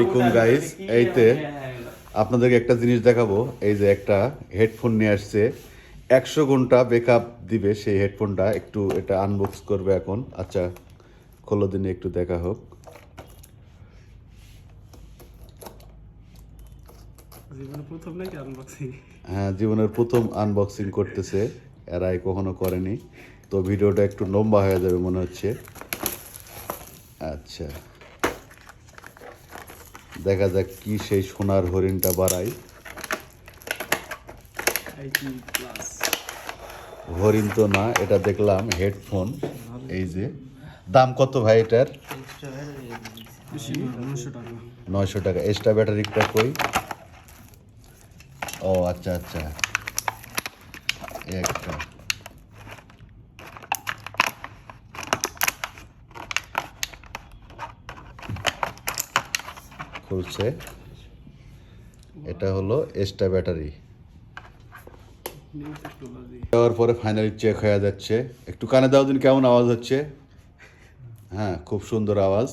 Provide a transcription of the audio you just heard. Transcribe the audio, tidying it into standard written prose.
আসসালামু গাইস, এইতে আপনাদেরকে একটা জিনিস দেখাবো। এই যে একটা হেডফোন নিয়ে আসছে, 100 ঘন্টা ব্যাকআপ দিবে সেই হেডফোনটা। একটু এটা আনবক্স করবে এখন। আচ্ছা, খোলো দিনে একটু দেখা হোক। জীবনে প্রথম নাকি আনবক্সিং? হ্যাঁ, জীবনের প্রথম আনবক্সিং করতেছে, এরাই কখনো করেনি, তো ভিডিওটা একটু লম্বা হয়ে যাবে মনে হচ্ছে। আচ্ছা, দেখা যাক কি সেই সোনার হরিণটা বাড়ায়। প্লাস হরিণ তো না, এটা দেখলাম হেডফোন। এই যে দাম কত ভাই এটার? 900 টাকা। 900 টাকা। এক্সট্রা ব্যাটারিটা কই? ও আচ্ছা আচ্ছা, একটা খুলছে। এটা হলো এক্সট্রা ব্যাটারি। New technology. দেওয়ার পরে ফাইনালি চেক হয়ে যাচ্ছে। একটু কানে দাও দিন, কেমন আওয়াজ হচ্ছে? হ্যাঁ, খুব সুন্দর আওয়াজ।